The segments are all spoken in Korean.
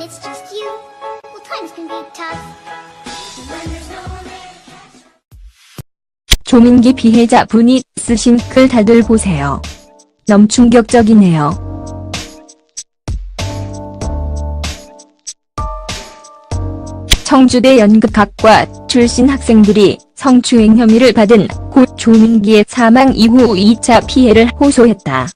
it's just you, well, times can be tough. When there's no one there. 조민기 피해자 분이 쓰신 글 다들 보세요. 너무 충격적이네요. 청주대 연극학과 출신 학생들이 성추행 혐의를 받은 고 조민기의 사망 이후 2차 피해를 호소했다.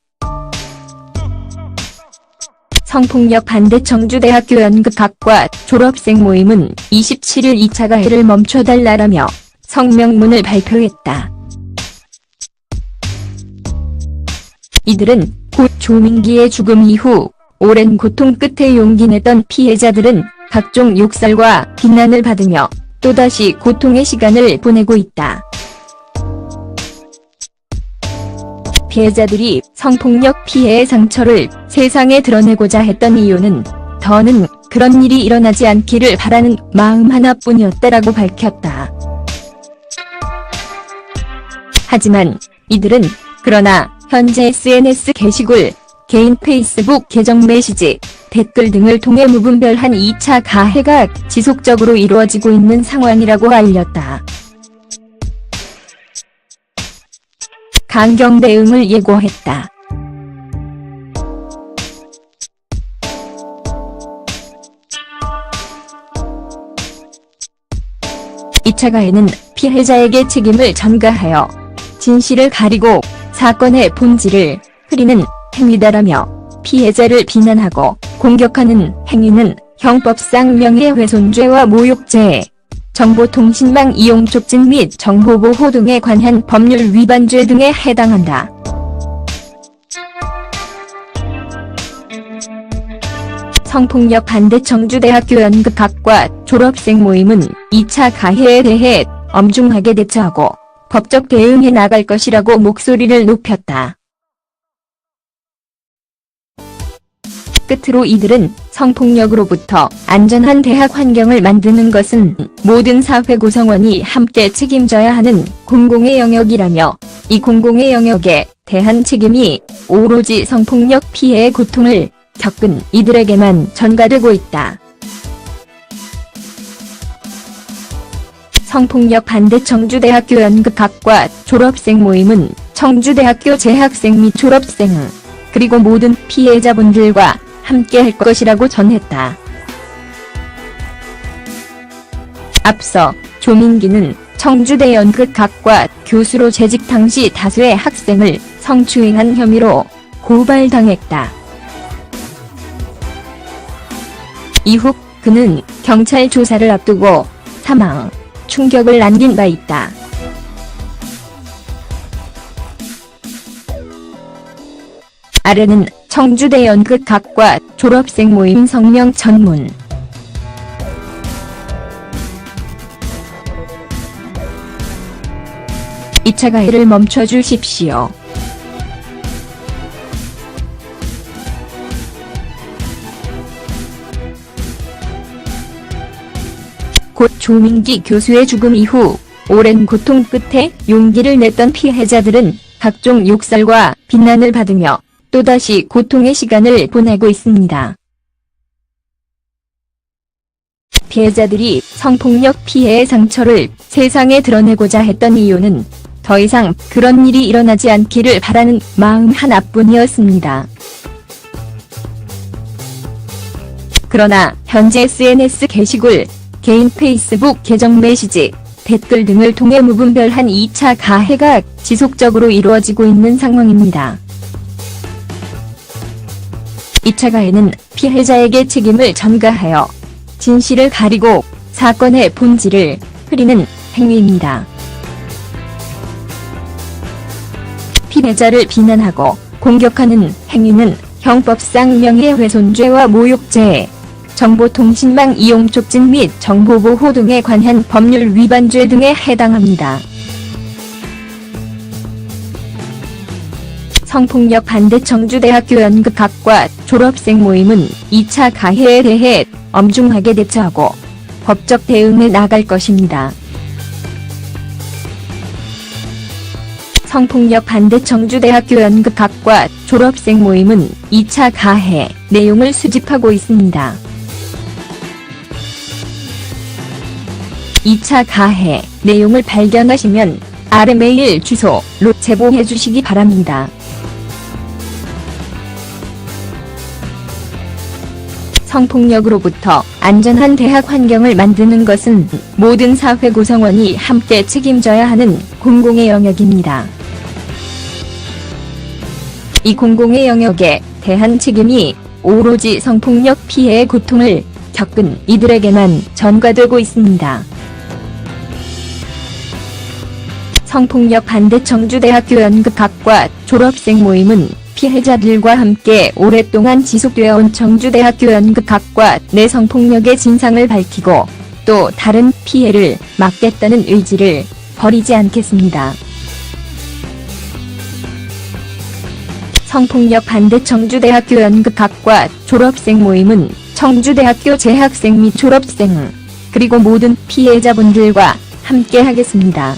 성폭력 반대 청주대학교 연극학과 졸업생 모임은 27일 2차 가해를 멈춰달라라며 성명문을 발표했다. 이들은 고 조민기의 죽음 이후 오랜 고통 끝에 용기 냈던 피해자들은 각종 욕설과 비난을 받으며 또다시 고통의 시간을 보내고 있다. 피해자들이 성폭력 피해의 상처를 세상에 드러내고자 했던 이유는 더는 그런 일이 일어나지 않기를 바라는 마음 하나뿐이었다라고 밝혔다. 하지만 이들은 그러나 현재 SNS 게시글, 개인 페이스북 계정 메시지, 댓글 등을 통해 무분별한 2차 가해가 지속적으로 이루어지고 있는 상황이라고 알렸다. 강경 대응을 예고했다. 이 차 가해는 피해자에게 책임을 전가하여 진실을 가리고 사건의 본질을 흐리는 행위다라며 피해자를 비난하고 공격하는 행위는 형법상 명예훼손죄와 모욕죄, 정보통신망 이용 촉진 및 정보보호 등에 관한 법률 위반죄 등에 해당한다. 성폭력 반대 청주대학교 연극학과 졸업생 모임은 2차 가해에 대해 엄중하게 대처하고 법적 대응해 나갈 것이라고 목소리를 높였다. 끝으로 이들은 성폭력으로부터 안전한 대학 환경을 만드는 것은 모든 사회 구성원이 함께 책임져야 하는 공공의 영역이라며 이 공공의 영역에 대한 책임이 오로지 성폭력 피해의 고통을 겪은 이들에게만 전가되고 있다. 성폭력 반대 청주대학교 연극학과 졸업생 모임은 청주대학교 재학생 및 졸업생, 그리고 모든 피해자분들과 함께 할 것이라고 전했다. 앞서 조민기는 청주대 연극학과 교수로 재직 당시 다수의 학생을 성추행한 혐의로 고발당했다. 이후 그는 경찰 조사를 앞두고 사망, 충격을 남긴 바 있다. 아래는 청주대 연극학과 졸업생 모임 성명 전문. 이 차 가해를 멈춰주십시오. 고 조민기 교수의 죽음 이후 오랜 고통 끝에 용기를 냈던 피해자들은 각종 욕설과 비난을 받으며 또다시 고통의 시간을 보내고 있습니다. 피해자들이 성폭력 피해의 상처를 세상에 드러내고자 했던 이유는 더 이상 그런 일이 일어나지 않기를 바라는 마음 하나뿐이었습니다. 그러나 현재 SNS 게시글, 개인 페이스북 계정 메시지, 댓글 등을 통해 무분별한 2차 가해가 지속적으로 이루어지고 있는 상황입니다. 2차 가해는 피해자에게 책임을 전가하여 진실을 가리고 사건의 본질을 흐리는 행위입니다. 피해자를 비난하고 공격하는 행위는 형법상 명예훼손죄와 모욕죄, 정보통신망 이용 촉진 및 정보보호 등에 관한 법률 위반죄 등에 해당합니다. 성폭력 반대 청주대학교 연극학과 졸업생 모임은 2차 가해에 대해 엄중하게 대처하고 법적 대응해 나갈 것입니다. 성폭력 반대 청주대학교 연극학과 졸업생 모임은 2차 가해 내용을 수집하고 있습니다. 2차 가해 내용을 발견하시면 아래 메일 주소로 제보해 주시기 바랍니다. 성폭력으로부터 안전한 대학 환경을 만드는 것은 모든 사회 구성원이 함께 책임져야 하는 공공의 영역입니다. 이 공공의 영역에 대한 책임이 오로지 성폭력 피해의 고통을 겪은 이들에게만 전가되고 있습니다. 성폭력 반대 청주대학교 연극학과 졸업생 모임은 피해자들과 함께 오랫동안 지속되어 온 청주대학교 연극학과 내 성폭력의 진상을 밝히고 또 다른 피해를 막겠다는 의지를 버리지 않겠습니다. 성폭력 반대 청주대학교 연극학과 졸업생 모임은 청주대학교 재학생 및 졸업생, 그리고 모든 피해자분들과 함께 하겠습니다.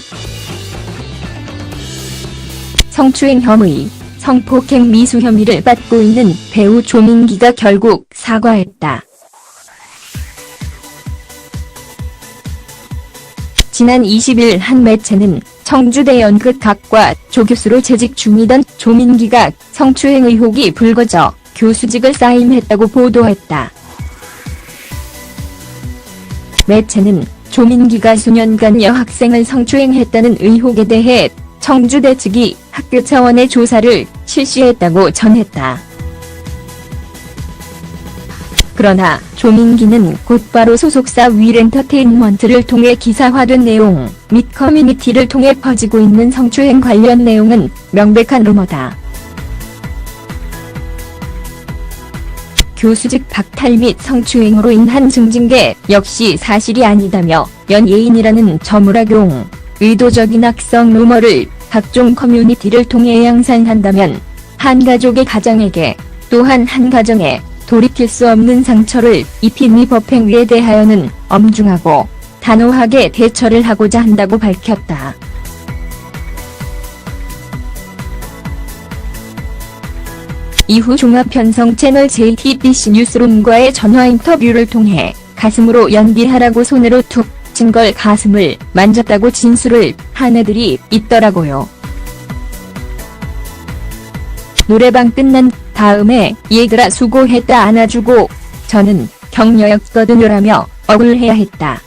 성추행 혐의, 성폭행 미수 혐의를 받고 있는 배우 조민기가 결국 사과했다. 지난 20일 한 매체는 청주대 연극학과 조교수로 재직 중이던 조민기가 성추행 의혹이 불거져 교수직을 사임했다고 보도했다. 매체는 조민기가 수년간 여학생을 성추행했다는 의혹에 대해 청주대 측이 학교 차원의 조사를 실시했다고 전했다. 그러나 조민기는 곧바로 소속사 윌엔터테인먼트를 통해 기사화된 내용 및 커뮤니티를 통해 퍼지고 있는 성추행 관련 내용은 명백한 루머다. 교수직 박탈 및 성추행으로 인한 징징계 역시 사실이 아니다며 연예인이라는 저물어용 의도적인 악성 루머를 각종 커뮤니티를 통해 양산한다면 한 가족의 가장에게 또한 한 가정에 돌이킬 수 없는 상처를 입힌 이 법행위에 대하여는 엄중하고 단호하게 대처를 하고자 한다고 밝혔다. 이후 종합편성 채널 JTBC 뉴스룸과의 전화 인터뷰를 통해 가슴으로 연기하라고 손으로 툭 친 걸 가슴을 만졌다고 진술을 한 애들이 있더라고요. 노래방 끝난 다음에 얘들아 수고했다 안아주고 저는 격려였거든요라며 억울해야 했다.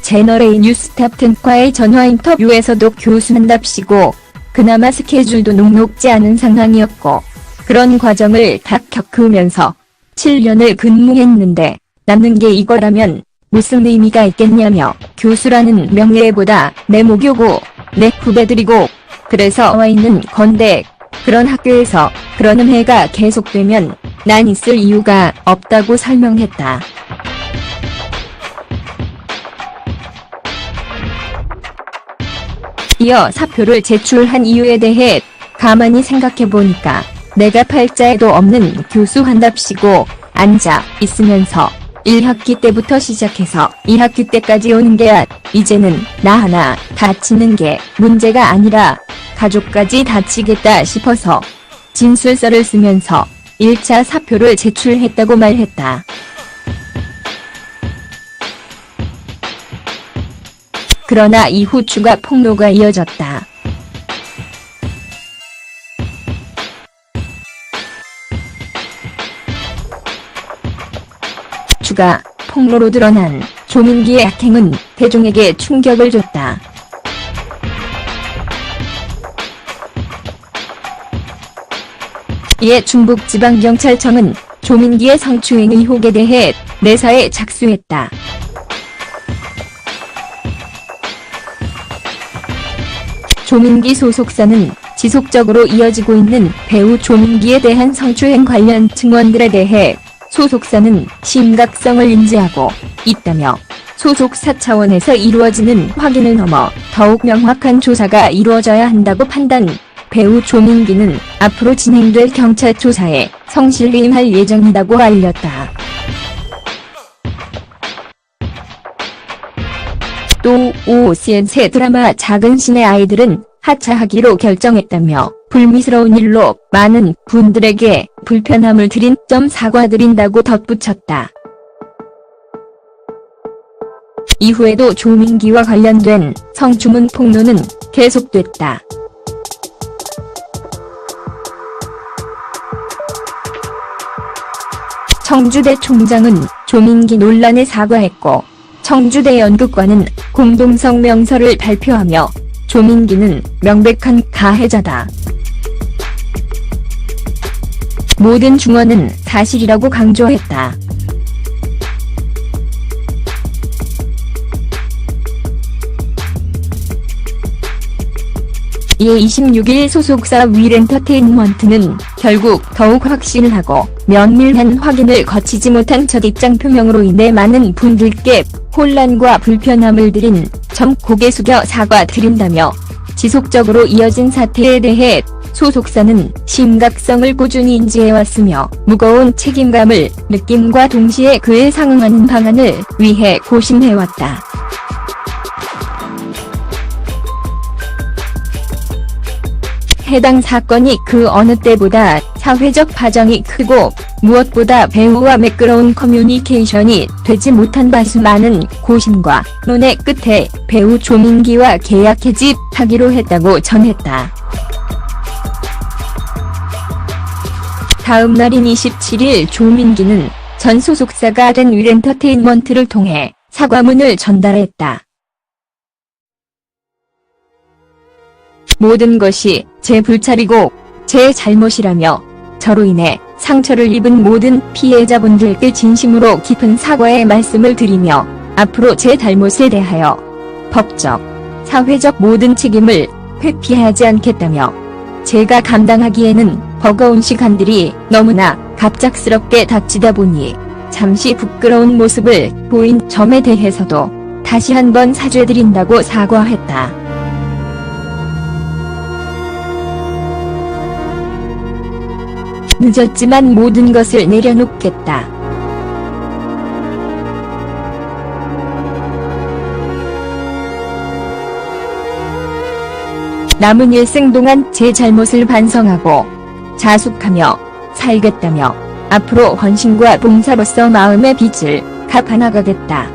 채널A 뉴스탑 등과의 전화 인터뷰에서도 교수한답시고 그나마 스케줄도 녹록지 않은 상황이었고 그런 과정을 다 겪으면서 7년을 근무했는데 남는 게 이거라면 무슨 의미가 있겠냐며 교수라는 명예보다 내 모교고 내 후배들이고 그래서 와 있는 건데 그런 학교에서 그런 음해가 계속되면 난 있을 이유가 없다고 설명했다. 이어 사표를 제출한 이유에 대해 가만히 생각해보니까 내가 팔자에도 없는 교수한답시고 앉아 있으면서 1학기 때부터 시작해서 2학기 때까지 오는 게 이제는 나 하나 다치는 게 문제가 아니라 가족까지 다치겠다 싶어서 진술서를 쓰면서 1차 사표를 제출했다고 말했다. 그러나 이후 추가 폭로가 이어졌다. 추가 폭로로 드러난 조민기의 악행은 대중에게 충격을 줬다. 이에 충북지방경찰청은 조민기의 성추행 의혹에 대해 내사에 착수했다. 조민기 소속사는 지속적으로 이어지고 있는 배우 조민기에 대한 성추행 관련 증언들에 대해 소속사는 심각성을 인지하고 있다며 소속사 차원에서 이루어지는 확인을 넘어 더욱 명확한 조사가 이루어져야 한다고 판단. 배우 조민기는 앞으로 진행될 경찰 조사에 성실히 임할 예정이라고 알렸다. 또 OCN 드라마 작은 신의 아이들은 하차하기로 결정했다며 불미스러운 일로 많은 분들에게 불편함을 드린 점 사과드린다고 덧붙였다. 이후에도 조민기와 관련된 성추문 폭로는 계속됐다. 청주대 총장은 조민기 논란에 사과했고, 청주대 연극관은 공동성명서를 발표하며 조민기는 명백한 가해자다. 모든 증언은 사실이라고 강조했다. 이에 26일 소속사 윌엔터테인먼트는 결국 더욱 확신하고 면밀한 확인을 거치지 못한 첫 입장 표명으로 인해 많은 분들께 혼란과 불편함을 드린 점 고개 숙여 사과드린다며 지속적으로 이어진 사태에 대해 소속사는 심각성을 꾸준히 인지해왔으며 무거운 책임감을 느낌과 동시에 그에 상응하는 방안을 위해 고심해왔다. 해당 사건이 그 어느 때보다 사회적 파장이 크고 무엇보다 배우와 매끄러운 커뮤니케이션이 되지 못한 바 수많은 고심과 논의 끝에 배우 조민기와 계약 해지하기로 했다고 전했다. 다음 날인 27일 조민기는 전 소속사가 된 윌엔터테인먼트를 통해 사과문을 전달했다. 모든 것이 제 불찰이고 제 잘못이라며 저로 인해 상처를 입은 모든 피해자분들께 진심으로 깊은 사과의 말씀을 드리며 앞으로 제 잘못에 대하여 법적, 사회적 모든 책임을 회피하지 않겠다며 제가 감당하기에는 버거운 시간들이 너무나 갑작스럽게 닥치다 보니 잠시 부끄러운 모습을 보인 점에 대해서도 다시 한번 사죄드린다고 사과했다. 늦었지만 모든 것을 내려놓겠다. 남은 일생 동안 제 잘못을 반성하고 자숙하며 살겠다며 앞으로 헌신과 봉사로서 마음의 빚을 갚아나가겠다.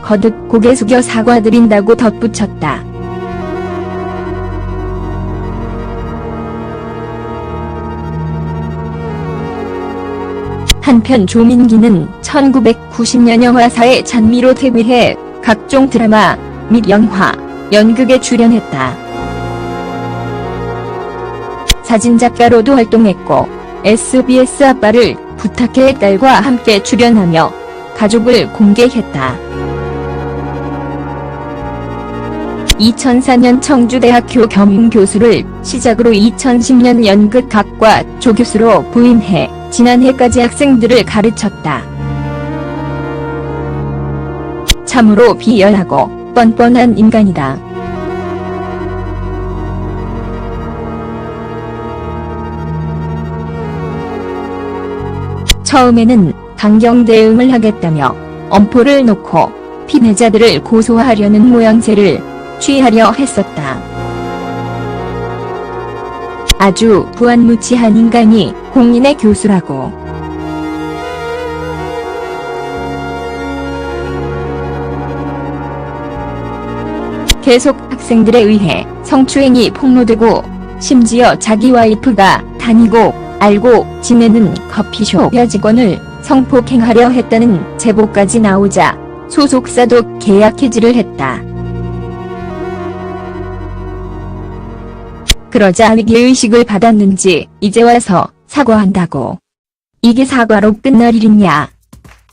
거듭 고개 숙여 사과드린다고 덧붙였다. 한편 조민기는 1990년 영화사의 찬미로 데뷔해 각종 드라마 및 영화, 연극에 출연했다. 사진작가로도 활동했고 SBS 아빠를 부탁해 딸과 함께 출연하며 가족을 공개했다. 2004년 청주대학교 겸임교수를 시작으로 2010년 연극학과 조교수로 부임해 지난해까지 학생들을 가르쳤다. 참으로 비열하고 뻔뻔한 인간이다. 처음에는 강경 대응을 하겠다며 엄포를 놓고 피해자들을 고소하려는 모양새를 취하려 했었다. 아주 부안무치한 인간이 공인의 교수라고. 계속 학생들에 의해 성추행이 폭로되고 심지어 자기 와이프가 다니고 알고 지내는 커피숍 여직원을 성폭행하려 했다는 제보까지 나오자 소속사도 계약 해지를 했다. 그러자 위기의식을 받았는지 이제 와서 사과한다고. 이게 사과로 끝날 일이냐.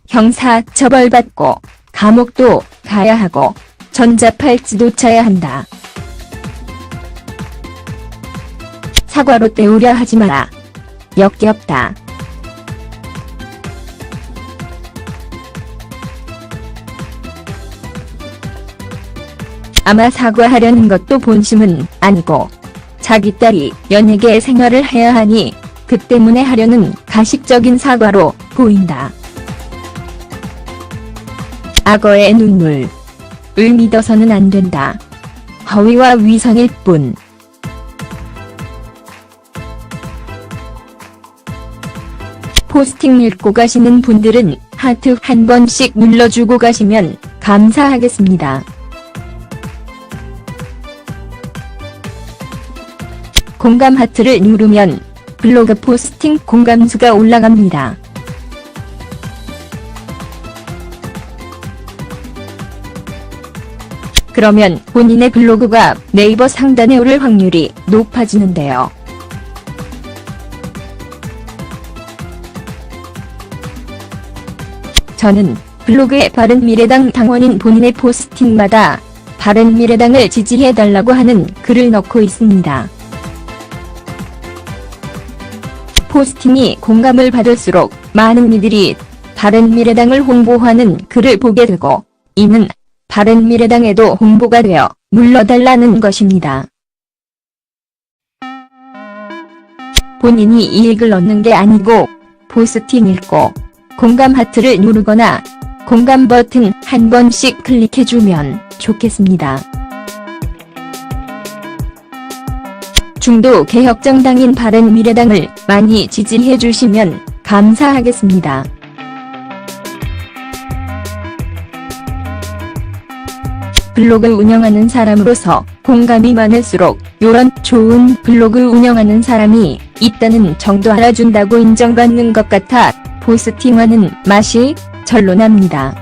형사 처벌받고 감옥도 가야 하고 전자팔찌도 차야 한다. 사과로 때우려 하지 마라. 역겹다. 아마 사과하려는 것도 본심은 아니고 자기 딸이 연예계 생활을 해야 하니 그 때문에 하려는 가식적인 사과로 보인다. 악어의 눈물을 믿어서는 안 된다. 허위와 위선일 뿐. 포스팅 읽고 가시는 분들은 하트 한 번씩 눌러주고 가시면 감사하겠습니다. 공감 하트를 누르면 블로그 포스팅 공감수가 올라갑니다. 그러면 본인의 블로그가 네이버 상단에 오를 확률이 높아지는데요. 저는 블로그에 바른미래당 당원인 본인의 포스팅마다 바른미래당을 지지해달라고 하는 글을 넣고 있습니다. 포스팅이 공감을 받을수록 많은 이들이 바른미래당을 홍보하는 글을 보게 되고, 이는 바른미래당에도 홍보가 되어 물러달라는 것입니다. 본인이 이익을 얻는 게 아니고 포스팅 읽고 공감 하트를 누르거나 공감 버튼 한 번씩 클릭해주면 좋겠습니다. 중도 개혁정당인 바른미래당을 많이 지지해주시면 감사하겠습니다. 블로그 운영하는 사람으로서 공감이 많을수록 요런 좋은 블로그 운영하는 사람이 있다는 정도 알아준다고 인정받는 것 같아 포스팅하는 맛이 절로 납니다.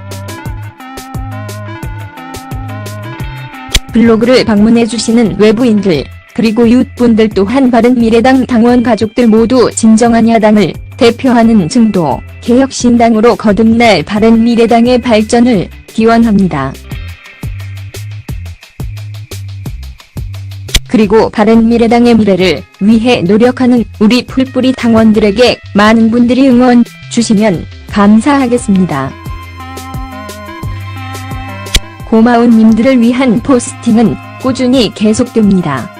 블로그를 방문해주시는 외부인들, 그리고 이웃분들 또한 바른미래당 당원 가족들 모두 진정한 야당을 대표하는 중도 개혁신당으로 거듭날 바른미래당의 발전을 기원합니다. 그리고 바른미래당의 미래를 위해 노력하는 우리 풀뿌리 당원들에게 많은 분들이 응원 주시면 감사하겠습니다. 고마운 님들을 위한 포스팅은 꾸준히 계속됩니다.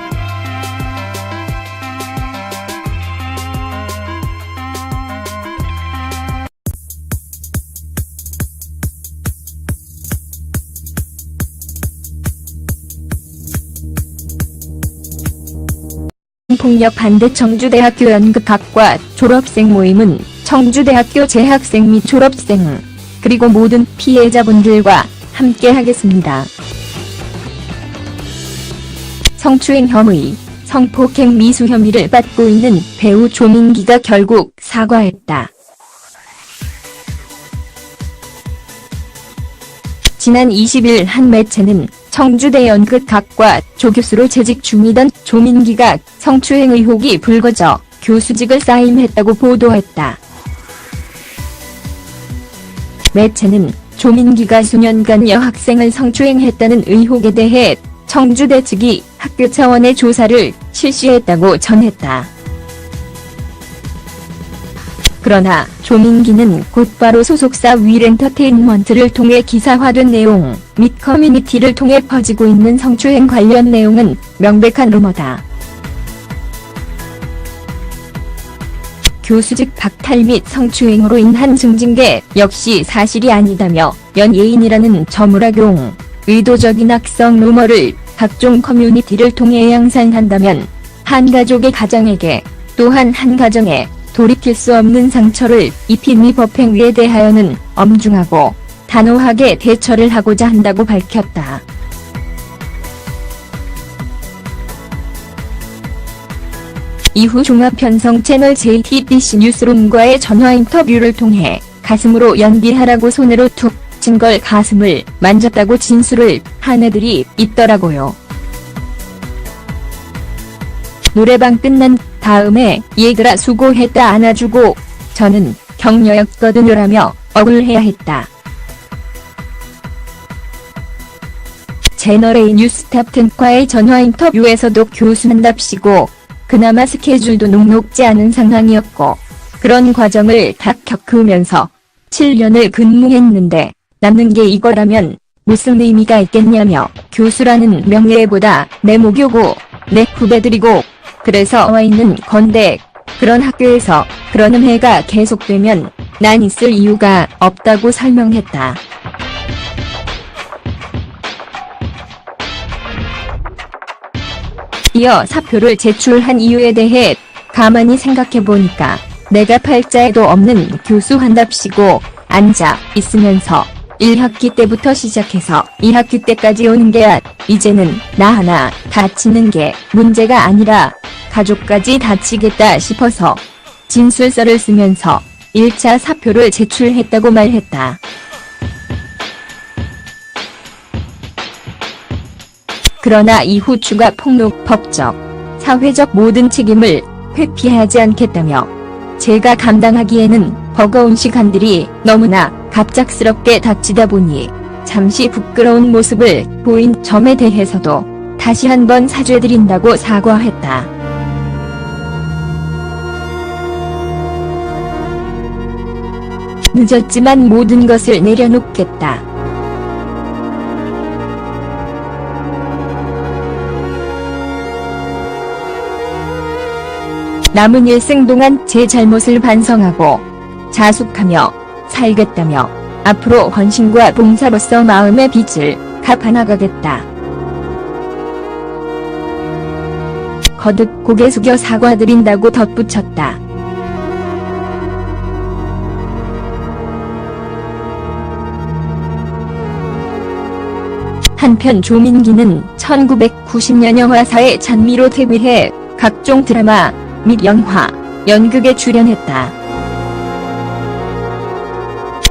폭력 반대 청주대학교 연극학과 졸업생 모임은 청주대학교 재학생 및 졸업생, 그리고 모든 피해자분들과 함께 하겠습니다. 성추행 혐의, 성폭행 미수 혐의를 받고 있는 배우 조민기가 결국 사과했다. 지난 20일 한 매체는 청주대 연극학과 조교수로 재직 중이던 조민기가 성추행 의혹이 불거져 교수직을 사임했다고 보도했다. 매체는 조민기가 수년간 여학생을 성추행했다는 의혹에 대해 청주대 측이 학교 차원의 조사를 실시했다고 전했다. 그러나 조민기는 곧바로 소속사 윌엔터테인먼트를 통해 기사화된 내용 및 커뮤니티를 통해 퍼지고 있는 성추행 관련 내용은 명백한 루머다. 교수직 박탈 및 성추행으로 인한 징징계 역시 사실이 아니다며 연예인이라는 저물악용, 의도적인 악성 루머를 각종 커뮤니티를 통해 양산한다면 한 가족의 가정에게 또한 한 가정에 돌이킬 수 없는 상처를 입힌 이 법행위에 대하여는 엄중하고 단호하게 대처를 하고자 한다고 밝혔다. 이후 종합편성 채널 JTBC 뉴스룸과의 전화 인터뷰를 통해 가슴으로 연기하라고 손으로 툭 친 걸 가슴을 만졌다고 진술을 한 애들이 있더라고요. 노래방 끝난 다음에 얘들아 수고했다 안아주고 저는 격려였거든요라며 억울해야 했다. 채널A 뉴스탑10과의 전화 인터뷰에서도 교수한답시고 그나마 스케줄도 녹록지 않은 상황이었고 그런 과정을 다 겪으면서 7년을 근무했는데 남는 게 이거라면 무슨 의미가 있겠냐며 교수라는 명예보다 내 모교고 내 후배들이고 그래서 와 있는 건데 그런 학교에서 그런 음해가 계속되면 난 있을 이유가 없다고 설명했다. 이어 사표를 제출한 이유에 대해 가만히 생각해보니까 내가 팔자에도 없는 교수한답시고 앉아 있으면서 1학기 때부터 시작해서 2학기 때까지 오는 게 이제는 나 하나 다치는 게 문제가 아니라 가족까지 다치겠다 싶어서 진술서를 쓰면서 1차 사표를 제출했다고 말했다. 그러나 이후 추가 폭로, 법적, 사회적 모든 책임을 회피하지 않겠다며 제가 감당하기에는 버거운 시간들이 너무나 갑작스럽게 닥치다 보니 잠시 부끄러운 모습을 보인 점에 대해서도 다시 한번 사죄드린다고 사과했다. 늦었지만 모든 것을 내려놓겠다. 남은 일생 동안 제 잘못을 반성하고 자숙하며 살겠다며 앞으로 헌신과 봉사로서 마음의 빚을 갚아나가겠다. 거듭 고개 숙여 사과드린다고 덧붙였다. 한편 조민기는 1990년 영화사의 찬미로 데뷔해 각종 드라마 및 영화, 연극에 출연했다.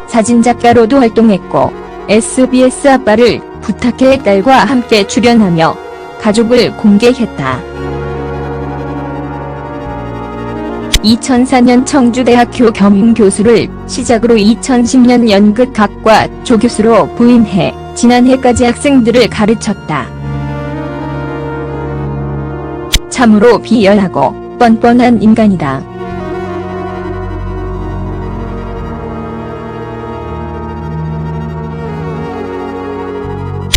사진작가로도 활동했고 SBS 아빠를 부탁해 딸과 함께 출연하며 가족을 공개했다. 2004년 청주대학교 겸임교수를 시작으로 2010년 연극학과 조교수로 부임해 지난해까지 학생들을 가르쳤다. 참으로 비열하고 뻔뻔한 인간이다.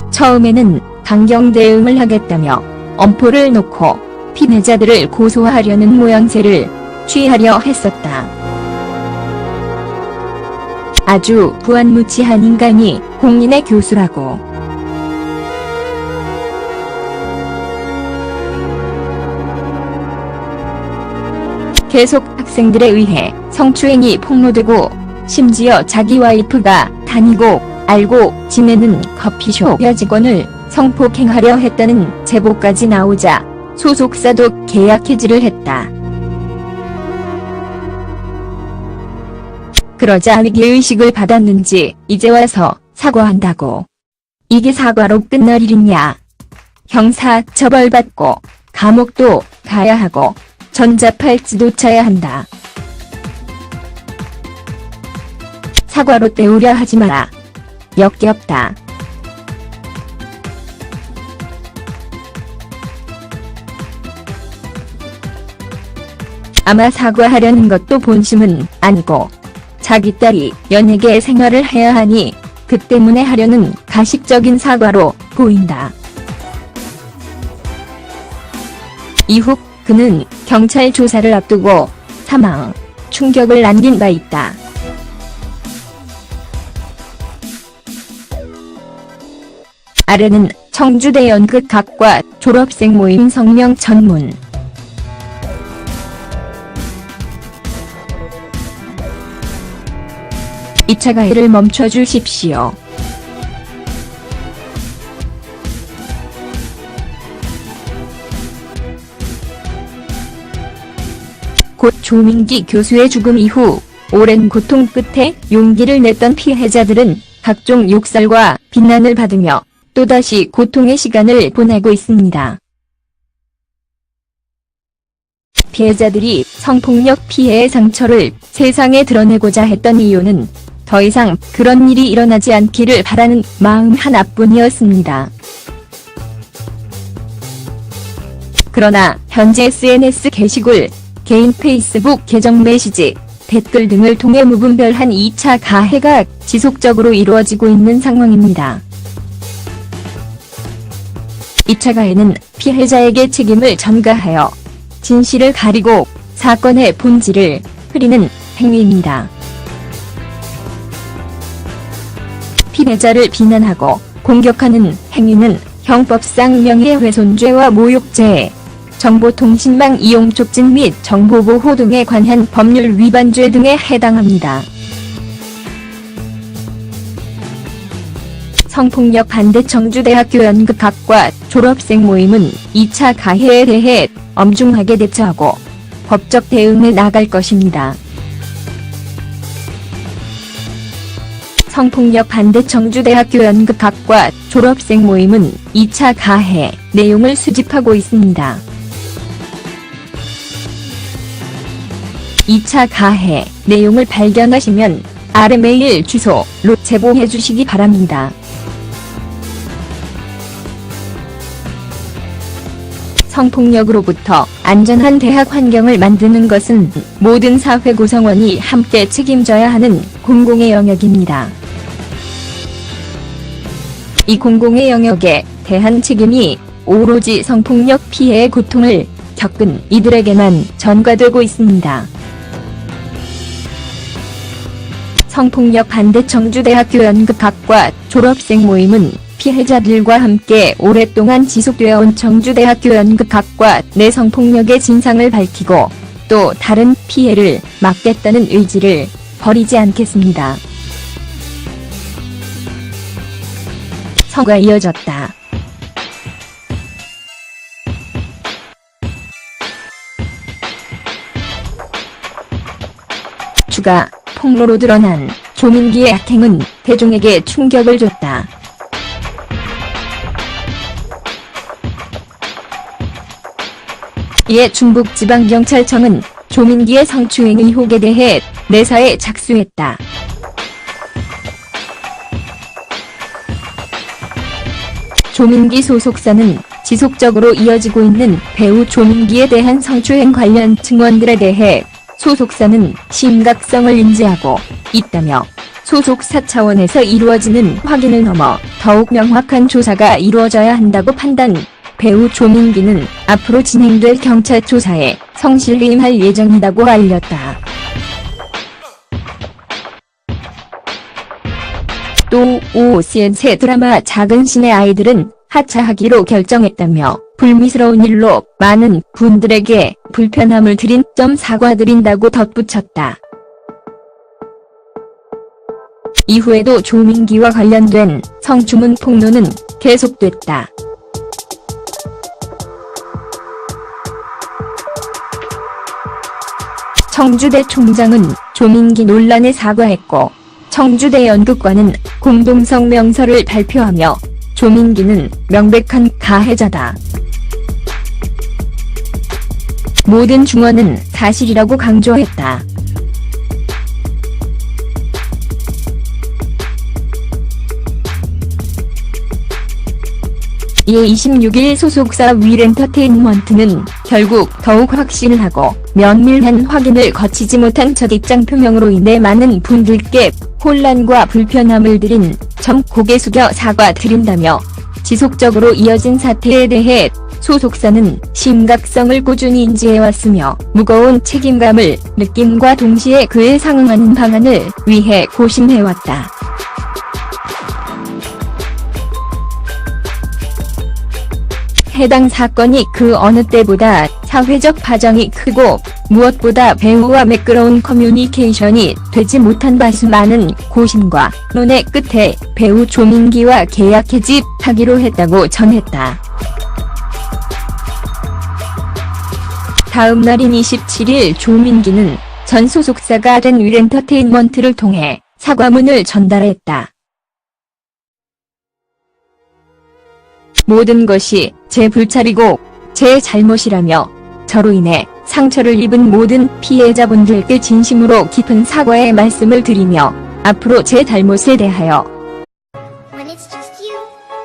처음에는 강경 대응을 하겠다며 엄포를 놓고 피해자들을 고소하려는 모양새를 취하려 했었다. 아주 부안무치한 인간이 공인의 교수라고. 계속 학생들에 의해 성추행이 폭로되고 심지어 자기 와이프가 다니고 알고 지내는 커피숍 여직원을 성폭행하려 했다는 제보까지 나오자 소속사도 계약 해지를 했다. 그러자 위기의식을 받았는지 이제 와서 사과한다고. 이게 사과로 끝날 일이냐. 형사 처벌받고 감옥도 가야 하고 전자팔찌도 차야 한다. 사과로 때우려 하지 마라. 역겹다. 아마 사과하려는 것도 본심은 아니고 자기 딸이 연예계 생활을 해야 하니 그 때문에 하려는 가식적인 사과로 보인다. 이후 그는 경찰 조사를 앞두고 사망, 충격을 남긴 바 있다. 아래는 청주대 연극학과 졸업생 모임 성명 전문. 이 차 가해를 멈춰주십시오. 곧 조민기 교수의 죽음 이후 오랜 고통 끝에 용기를 냈던 피해자들은 각종 욕설과 비난을 받으며 또다시 고통의 시간을 보내고 있습니다. 피해자들이 성폭력 피해의 상처를 세상에 드러내고자 했던 이유는 더 이상 그런 일이 일어나지 않기를 바라는 마음 하나뿐이었습니다. 그러나 현재 SNS 게시글, 개인 페이스북 계정 메시지, 댓글 등을 통해 무분별한 2차 가해가 지속적으로 이루어지고 있는 상황입니다. 2차 가해는 피해자에게 책임을 전가하여 진실을 가리고 사건의 본질을 흐리는 행위입니다. 피해자를 비난하고 공격하는 행위는 형법상 명예훼손죄와 모욕죄, 정보통신망 이용 촉진 및 정보보호 등에 관한 법률 위반죄 등에 해당합니다. 성폭력 반대 청주대학교 연극학과 졸업생 모임은 2차 가해에 대해 엄중하게 대처하고 법적 대응에 나갈 것입니다. 성폭력 반대 청주대학교 연극학과 졸업생 모임은 2차 가해 내용을 수집하고 있습니다. 2차 가해 내용을 발견하시면 아래 메일 주소로 제보해주시기 바랍니다. 성폭력으로부터 안전한 대학 환경을 만드는 것은 모든 사회 구성원이 함께 책임져야 하는 공공의 영역입니다. 이 공공의 영역에 대한 책임이 오로지 성폭력 피해의 고통을 겪은 이들에게만 전가되고 있습니다. 성폭력 반대 청주대학교 연극학과 졸업생 모임은 피해자들과 함께 오랫동안 지속되어 온 청주대학교 연극학과 내 성폭력의 진상을 밝히고 또 다른 피해를 막겠다는 의지를 버리지 않겠습니다. 선거가 이어졌다. 추가 폭로로 드러난 조민기의 악행은 대중에게 충격을 줬다. 이에 충북지방경찰청은 조민기의 성추행 의혹에 대해 내사에 착수했다. 조민기 소속사는 지속적으로 이어지고 있는 배우 조민기에 대한 성추행 관련 증언들에 대해 소속사는 심각성을 인지하고 있다며 소속사 차원에서 이루어지는 확인을 넘어 더욱 명확한 조사가 이루어져야 한다고 판단. 배우 조민기는 앞으로 진행될 경찰 조사에 성실히 임할 예정이라고 알렸다. 또 OCN 새 드라마 작은 신의 아이들은 하차하기로 결정했다며 불미스러운 일로 많은 분들에게 불편함을 드린 점 사과드린다고 덧붙였다. 이후에도 조민기와 관련된 성추문 폭로는 계속됐다. 청주대 총장은 조민기 논란에 사과했고 청주대 연극관은 공동성명서를 발표하며 조민기는 명백한 가해자다. 모든 증언은 사실이라고 강조했다. 이에 26일 소속사 윌엔터테인먼트는 결국 더욱 확신을 하고 면밀한 확인을 거치지 못한 첫 입장 표명으로 인해 많은 분들께 혼란과 불편함을 드린 점 고개 숙여 사과드린다며 지속적으로 이어진 사태에 대해 소속사는 심각성을 꾸준히 인지해왔으며 무거운 책임감을 느낌과 동시에 그에 상응하는 방안을 위해 고심해왔다. 해당 사건이 그 어느 때보다 사회적 파장이 크고 무엇보다 배우와 매끄러운 커뮤니케이션이 되지 못한 바 수많은 고심과 논의 끝에 배우 조민기와 계약 해지하기로 했다고 전했다. 다음 날인 27일 조민기는 전 소속사가 된 윌엔터테인먼트를 통해 사과문을 전달했다. 모든 것이 제 불찰이고 제 잘못이라며 저로 인해 상처를 입은 모든 피해자분들께 진심으로 깊은 사과의 말씀을 드리며 앞으로 제 잘못에 대하여 When it's just you,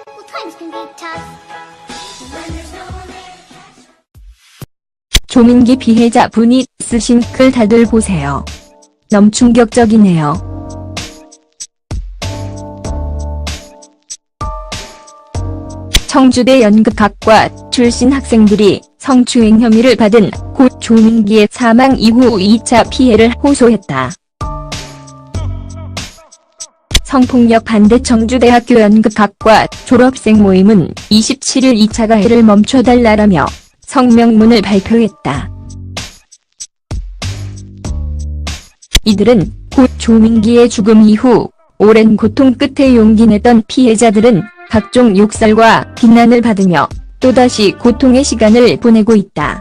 well, times can be tough. When there's no one there. 조민기 피해자 분이 쓰신 글 다들 보세요. 너무 충격적이네요. 청주대 연극학과 출신 학생들이 성추행 혐의를 받은 고 조민기의 사망 이후 2차 피해를 호소했다. 성폭력 반대 청주대학교 연극학과 졸업생 모임은 27일 2차 가해를 멈춰달라라며 성명문을 발표했다. 이들은 고 조민기의 죽음 이후 오랜 고통 끝에 용기 냈던 피해자들은 각종 욕설과 비난을 받으며 또다시 고통의 시간을 보내고 있다.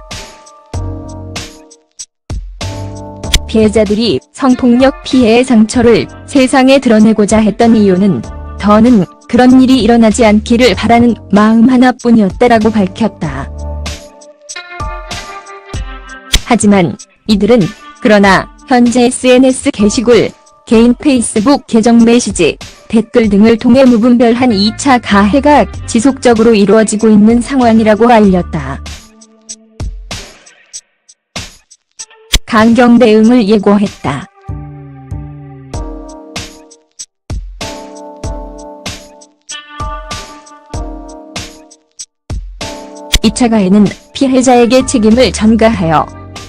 피해자들이 성폭력 피해의 상처를 세상에 드러내고자 했던 이유는 더는 그런 일이 일어나지 않기를 바라는 마음 하나뿐이었다라고 밝혔다. 하지만 이들은 그러나 현재 SNS 게시글, 개인 페이스북 계정 메시지, 댓글 등을 통해 무분별한 2차 가해가 지속적으로 이루어지고 있는 상황이라고 알렸다. 강경 대응을 예고했다. 이 차 가해는 피해자에게 책임을 전가하여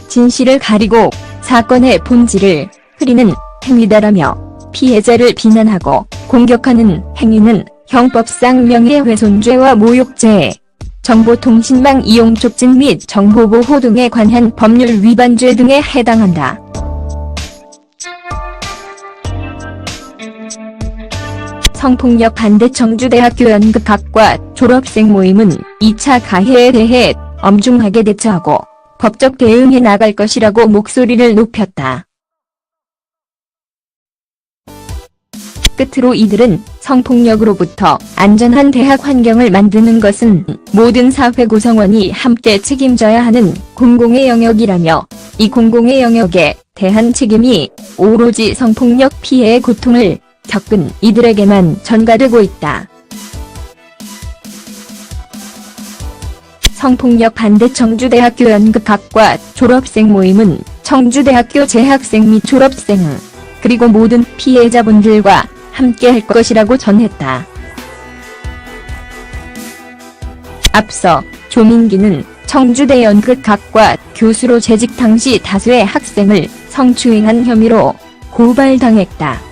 진실을 가리고 사건의 본질을 흐리는 행위다라며 피해자를 비난하고 공격하는 행위는 형법상 명예훼손죄와 모욕죄, 정보통신망 이용 촉진 및 정보보호 등에 관한 법률 위반죄 등에 해당한다. 성폭력 반대 청주대학교 연극학과 졸업생 모임은 2차 가해에 대해 엄중하게 대처하고 법적 대응해 나갈 것이라고 목소리를 높였다. 끝으로 이들은 성폭력으로부터 안전한 대학 환경을 만드는 것은 모든 사회 구성원이 함께 책임져야 하는 공공의 영역이라며 이 공공의 영역에 대한 책임이 오로지 성폭력 피해의 고통을 겪은 이들에게만 전가되고 있다. 성폭력 반대 청주대학교 연극학과 졸업생 모임은 청주대학교 재학생 및 졸업생, 그리고 모든 피해자분들과 함께 할 것이라고 전했다. 앞서 조민기는 청주대 연극학과 교수로 재직 당시 다수의 학생을 성추행한 혐의로 고발당했다.